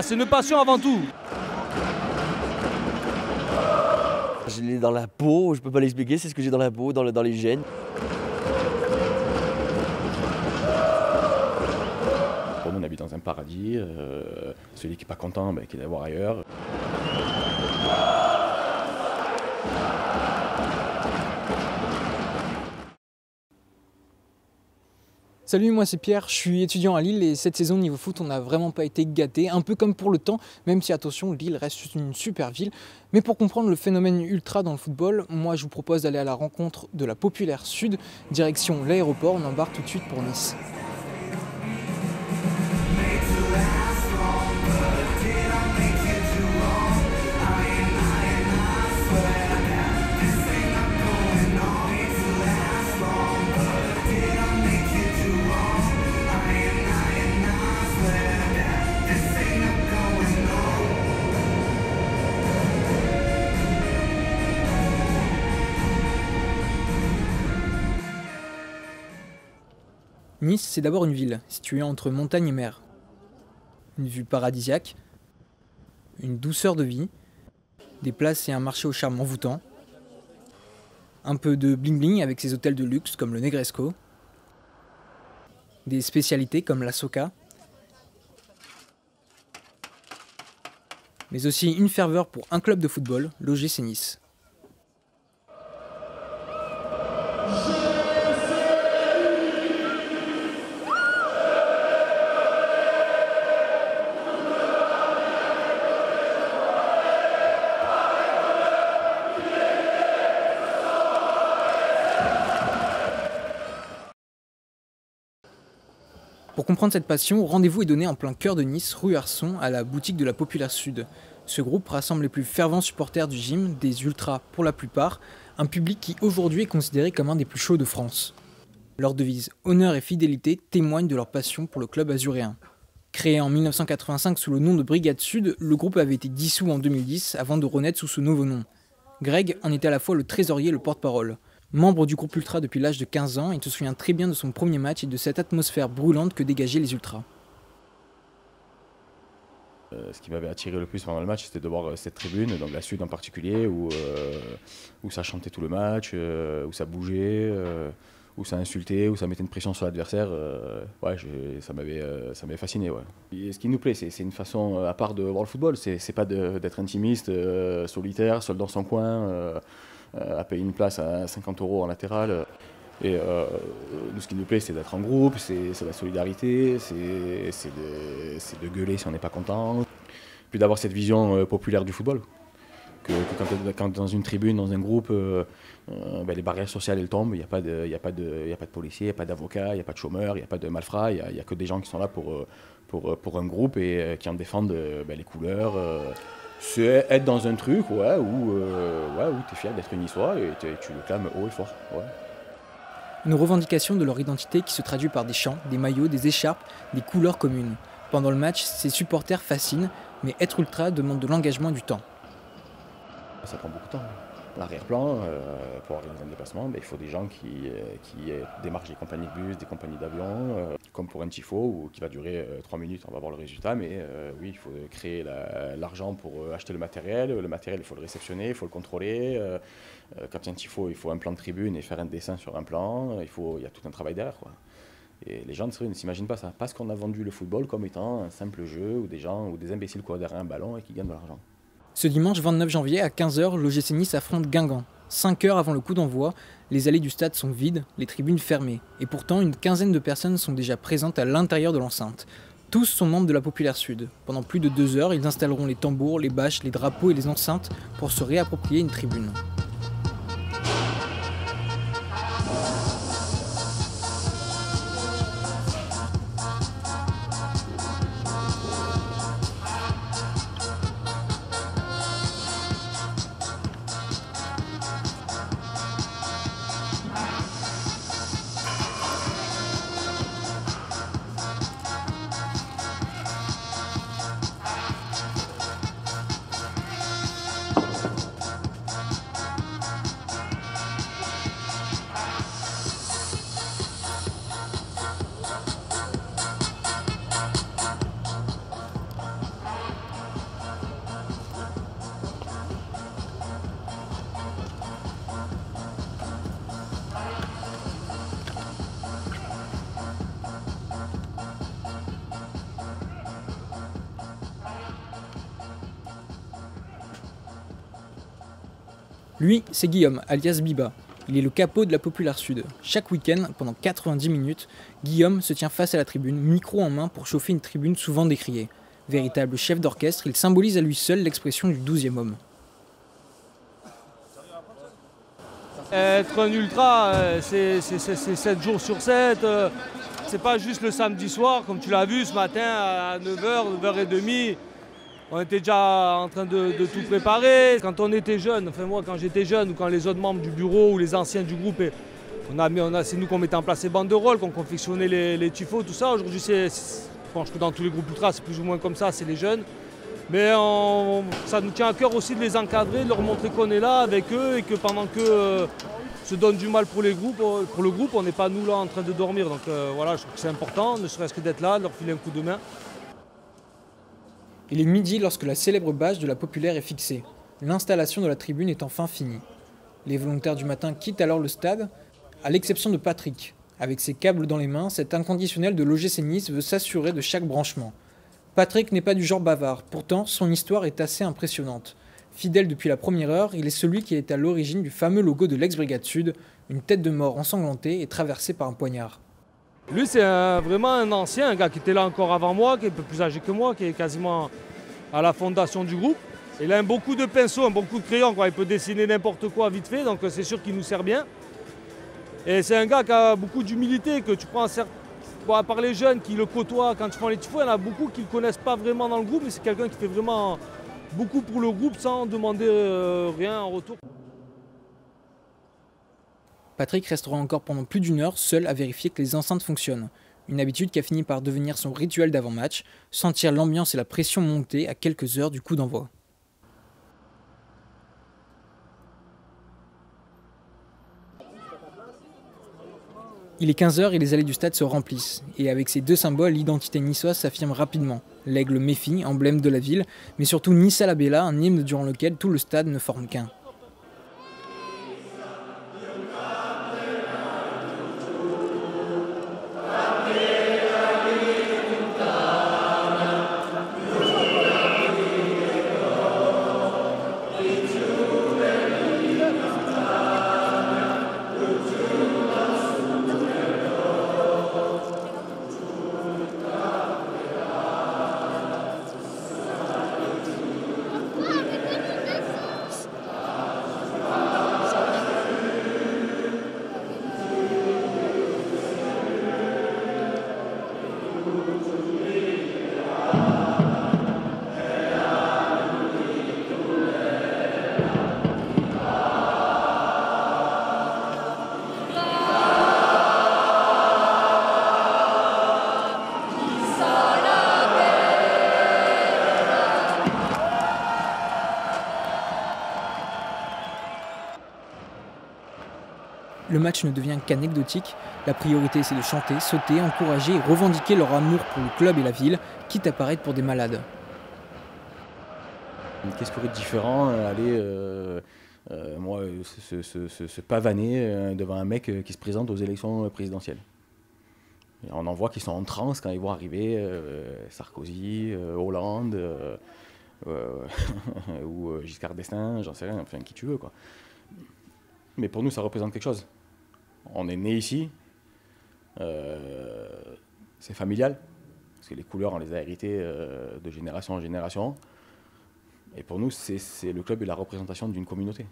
C'est une passion avant tout. Je l'ai dans la peau, je peux pas l'expliquer, c'est ce que j'ai dans la peau, dans les gènes. Pour nous, on habite dans un paradis. Celui qui n'est pas content, qu'il aille voir ailleurs. Salut, moi c'est Pierre, je suis étudiant à Lille et cette saison niveau foot on n'a vraiment pas été gâtés, un peu comme pour le temps, même si attention, Lille reste une super ville. Mais pour comprendre le phénomène ultra dans le football, moi je vous propose d'aller à la rencontre de la Populaire Sud, direction l'aéroport, on embarque tout de suite pour Nice. Nice, c'est d'abord une ville, située entre montagne et mer. Une vue paradisiaque, une douceur de vie, des places et un marché au charme envoûtant, un peu de bling-bling avec ses hôtels de luxe comme le Negresco, des spécialités comme la Soca, mais aussi une ferveur pour un club de football, l'OGC Nice. Pour comprendre cette passion, rendez-vous est donné en plein cœur de Nice, rue Arson, à la boutique de la Populaire Sud. Ce groupe rassemble les plus fervents supporters du gym, des ultras pour la plupart, un public qui aujourd'hui est considéré comme un des plus chauds de France. Leur devise « Honneur et fidélité » témoigne de leur passion pour le club azuréen. Créé en 1985 sous le nom de Brigade Sud, le groupe avait été dissous en 2010 avant de renaître sous ce nouveau nom. Greg en était à la fois le trésorier et le porte-parole. Membre du groupe Ultra depuis l'âge de 15 ans, il se souvient très bien de son premier match et de cette atmosphère brûlante que dégageaient les Ultras. Ce qui m'avait attiré le plus pendant le match, c'était de voir cette tribune, donc la Sud en particulier, où ça chantait tout le match, où ça bougeait, où ça insultait, où ça mettait une pression sur l'adversaire. Ça m'avait fasciné. Ouais. Et ce qui nous plaît, c'est une façon à part de voir le football, c'est pas d'être intimiste, solitaire, seul dans son coin, à payer une place à 50 € en latéral. Et nous, ce qui nous plaît, c'est d'être en groupe, c'est la solidarité, c'est de gueuler si on n'est pas content. Puis d'avoir cette vision populaire du football. Que quand dans une tribune, dans un groupe, les barrières sociales elles tombent, il n'y a pas de policiers, il n'y a pas d'avocats, il n'y a pas de chômeurs, il n'y a pas de malfrats, il n'y a que des gens qui sont là pour un groupe et qui en défendent les couleurs. C'est être dans un truc où tu es fier d'être niçois et tu le clames haut et fort. Ouais. Une revendication de leur identité qui se traduit par des chants, des maillots, des écharpes, des couleurs communes. Pendant le match, ces supporters fascinent, mais être ultra demande de l'engagement et du temps. Ça prend beaucoup de temps. L'arrière-plan, pour organiser un déplacement, il faut des gens qui démarchent des compagnies de bus, des compagnies d'avions, comme pour un tifo qui va durer 3 minutes, on va voir le résultat, mais oui, il faut créer l'argent pour acheter le matériel, il faut le réceptionner, il faut le contrôler. Quand il y a un tifo, il faut un plan de tribune et faire un dessin sur un plan, il y a tout un travail derrière, quoi. Et les gens ne s'imaginent pas ça, parce qu'on a vendu le football comme étant un simple jeu où des imbéciles courent derrière un ballon et qui gagnent de l'argent. Ce dimanche 29 janvier à 15 h, l'OGC Nice affronte Guingamp. 5 heures avant le coup d'envoi, les allées du stade sont vides, les tribunes fermées. Et pourtant, une quinzaine de personnes sont déjà présentes à l'intérieur de l'enceinte. Tous sont membres de la Populaire Sud. Pendant plus de 2 heures, ils installeront les tambours, les bâches, les drapeaux et les enceintes pour se réapproprier une tribune. Lui, c'est Guillaume, alias Biba. Il est le capot de la Populaire Sud. Chaque week-end, pendant 90 minutes, Guillaume se tient face à la tribune, micro en main pour chauffer une tribune souvent décriée. Véritable chef d'orchestre, il symbolise à lui seul l'expression du 12e homme. Être un ultra, c'est 7 jours sur 7. C'est pas juste le samedi soir, comme tu l'as vu ce matin à 9h, 9h30. On était déjà en train de tout préparer. Quand on était jeune, enfin moi quand j'étais jeune, ou quand les autres membres du bureau ou les anciens du groupe, c'est nous qu'on mettait en place les banderoles, qu'on confectionnait les tifos, tout ça. Aujourd'hui, je pense que dans tous les groupes ultras, c'est plus ou moins comme ça, c'est les jeunes. Mais ça nous tient à cœur aussi de les encadrer, de leur montrer qu'on est là avec eux et que pendant qu'eux se donnent du mal pour le groupe, on n'est pas nous là en train de dormir. Donc voilà, je trouve que c'est important, ne serait-ce que d'être là, de leur filer un coup de main. Il est midi lorsque la célèbre bâche de la Populaire est fixée. L'installation de la tribune est enfin finie. Les volontaires du matin quittent alors le stade, à l'exception de Patrick. Avec ses câbles dans les mains, cet inconditionnel de l'OGC Nice veut s'assurer de chaque branchement. Patrick n'est pas du genre bavard, pourtant son histoire est assez impressionnante. Fidèle depuis la première heure, il est celui qui est à l'origine du fameux logo de l'ex-Brigade Sud, une tête de mort ensanglantée et traversée par un poignard. Lui, c'est vraiment un ancien, un gars qui était là encore avant moi, qui est un peu plus âgé que moi, qui est quasiment à la fondation du groupe. Il a beaucoup de pinceaux, beaucoup de crayons, quoi. Il peut dessiner n'importe quoi vite fait, donc c'est sûr qu'il nous sert bien. Et c'est un gars qui a beaucoup d'humilité, que tu prends à part les jeunes qui le côtoient quand ils font les tifos, il y en a beaucoup qui ne le connaissent pas vraiment dans le groupe, mais c'est quelqu'un qui fait vraiment beaucoup pour le groupe sans demander rien en retour. Patrick restera encore pendant plus d'une heure seul à vérifier que les enceintes fonctionnent. Une habitude qui a fini par devenir son rituel d'avant-match, sentir l'ambiance et la pression monter à quelques heures du coup d'envoi. Il est 15h et les allées du stade se remplissent. Et avec ces deux symboles, l'identité niçoise s'affirme rapidement. L'aigle méfie, emblème de la ville, mais surtout Nissa la Bella, un hymne durant lequel tout le stade ne forme qu'un. Le match ne devient qu'anecdotique, la priorité c'est de chanter, sauter, encourager et revendiquer leur amour pour le club et la ville, quitte à paraître pour des malades. Qu'est-ce qu'il y aurait de différent moi, se pavaner devant un mec qui se présente aux élections présidentielles. Et on en voit qui sont en transe quand ils vont arriver, Sarkozy, Hollande, ou Giscard d'Estaing, j'en sais rien, enfin qui tu veux, quoi. Mais pour nous, ça représente quelque chose. On est né ici, c'est familial, parce que les couleurs, on les a héritées de génération en génération. Et pour nous, c'est le club et la représentation d'une communauté.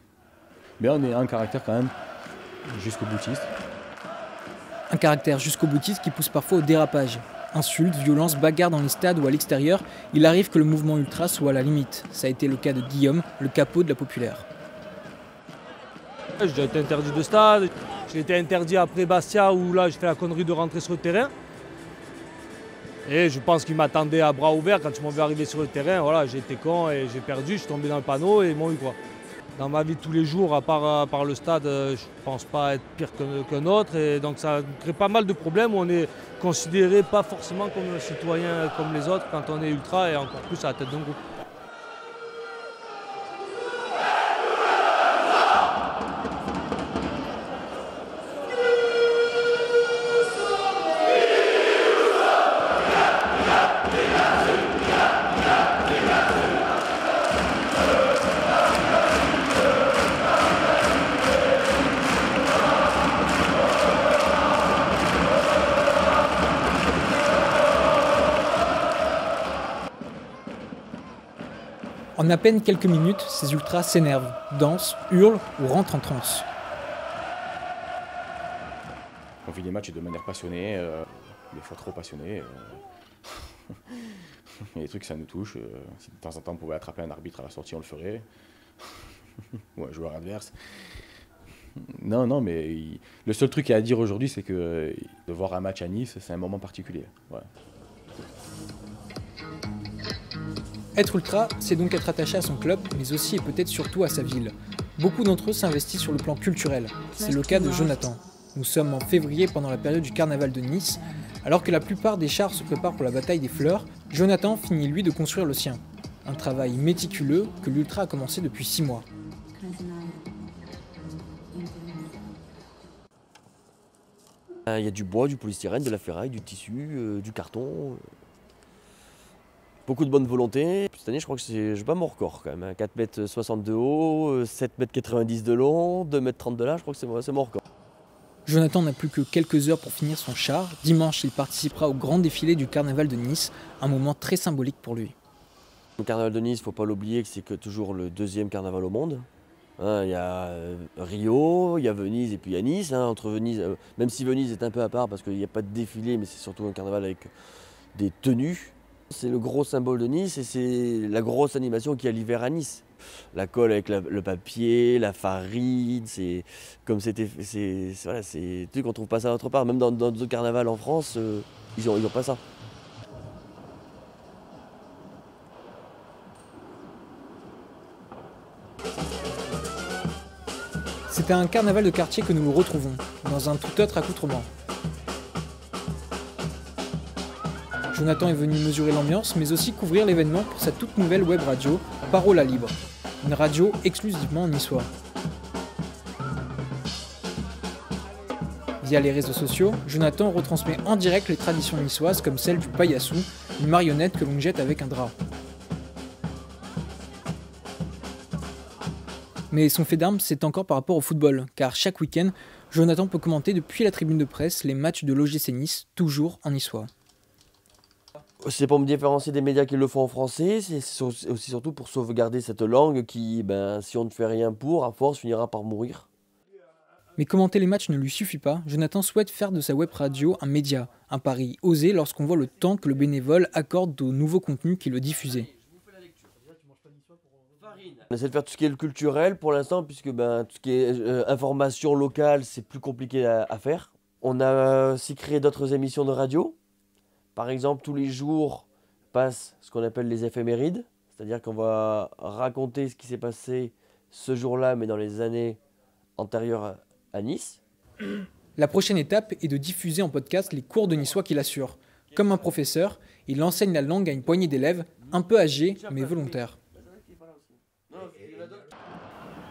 Mais on est un caractère quand même jusqu'au boutiste. Un caractère jusqu'au boutiste qui pousse parfois au dérapage. Insultes, violences, bagarres dans les stades ou à l'extérieur, il arrive que le mouvement ultra soit à la limite. Ça a été le cas de Guillaume, le capot de la Populaire. J'ai été interdit de stade, j'ai été interdit après Bastia où là j'ai fait la connerie de rentrer sur le terrain. Et je pense qu'ils m'attendaient à bras ouverts quand ils m'ont vu arriver sur le terrain. Voilà, j'ai été con et j'ai perdu, je suis tombé dans le panneau et ils m'ont eu, quoi. Dans ma vie de tous les jours, à part le stade, je ne pense pas être pire qu'un autre. Et donc ça crée pas mal de problèmes où on est considéré pas forcément comme un citoyen comme les autres quand on est ultra et encore plus à la tête d'un groupe. En à peine quelques minutes, ces ultras s'énervent, dansent, hurlent ou rentrent en transe. On vit les matchs de manière passionnée, des fois trop passionnée. Il y a des trucs, ça nous touche. Si de temps en temps on pouvait attraper un arbitre à la sortie, on le ferait. Ou un joueur adverse. Non, mais le seul truc qu'il y a à dire aujourd'hui, c'est que de voir un match à Nice, c'est un moment particulier. Ouais. Être ultra, c'est donc être attaché à son club, mais aussi et peut-être surtout à sa ville. Beaucoup d'entre eux s'investissent sur le plan culturel. C'est le cas de Jonathan. Nous sommes en février pendant la période du carnaval de Nice. Alors que la plupart des chars se préparent pour la bataille des fleurs, Jonathan finit lui de construire le sien. Un travail méticuleux que l'ultra a commencé depuis 6 mois. Il y a du bois, du polystyrène, de la ferraille, du tissu, du carton. Beaucoup de bonne volonté. Cette année, je crois que je bats mon record quand même. 4,60 m de haut, 7,90 m de long, 2,30 m de large, je crois que c'est mon record. Jonathan n'a plus que quelques heures pour finir son char. Dimanche, il participera au grand défilé du carnaval de Nice, un moment très symbolique pour lui. Le carnaval de Nice, il ne faut pas l'oublier que c'est toujours le 2e carnaval au monde. Il y a Rio, il y a Venise et puis il y a Nice. Entre Venise, même si Venise est un peu à part parce qu'il n'y a pas de défilé, mais c'est surtout un carnaval avec des tenues. C'est le gros symbole de Nice et c'est la grosse animation qu'il y a l'hiver à Nice. La colle avec le papier, la farine, c'est comme c'est des trucs qu'on trouve pas ça autre part. Même dans d'autres carnavals en France, ils ont pas ça. C'est à un carnaval de quartier que nous nous retrouvons, dans un tout autre accoutrement. Jonathan est venu mesurer l'ambiance, mais aussi couvrir l'événement pour sa toute nouvelle web radio, Parola Libre, une radio exclusivement niçoise. Via les réseaux sociaux, Jonathan retransmet en direct les traditions niçoises comme celle du paillassou, une marionnette que l'on jette avec un drap. Mais son fait d'armes, c'est encore par rapport au football, car chaque week-end, Jonathan peut commenter depuis la tribune de presse les matchs de l'OGC Nice, toujours en niçois. C'est pour me différencier des médias qui le font en français, c'est aussi surtout pour sauvegarder cette langue qui, si on ne fait rien pour, à force, finira par mourir. Mais commenter les matchs ne lui suffit pas, Jonathan souhaite faire de sa web radio un média, un pari osé lorsqu'on voit le temps que le bénévole accorde aux nouveaux contenus qu'il veut diffuser. On essaie de faire tout ce qui est le culturel pour l'instant, puisque tout ce qui est information locale, c'est plus compliqué à faire. On a aussi créé d'autres émissions de radio. Par exemple, tous les jours passent ce qu'on appelle les éphémérides, c'est-à-dire qu'on va raconter ce qui s'est passé ce jour-là, mais dans les années antérieures à Nice. La prochaine étape est de diffuser en podcast les cours de niçois qu'il assure. Comme un professeur, il enseigne la langue à une poignée d'élèves, un peu âgés, mais volontaires.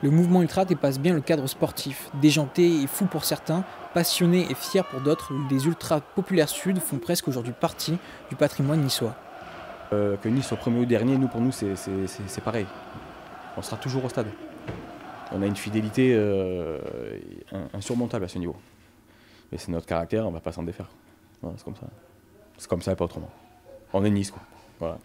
Le mouvement ultra dépasse bien le cadre sportif. Déjanté et fou pour certains, passionné et fier pour d'autres, les ultras populaires sud font presque aujourd'hui partie du patrimoine niçois. Que Nice soit premier ou dernier, pour nous, c'est pareil. On sera toujours au stade. On a une fidélité insurmontable à ce niveau. Et c'est notre caractère, on ne va pas s'en défaire. Voilà, c'est comme ça. C'est comme ça et pas autrement. On est Nice, quoi. Voilà.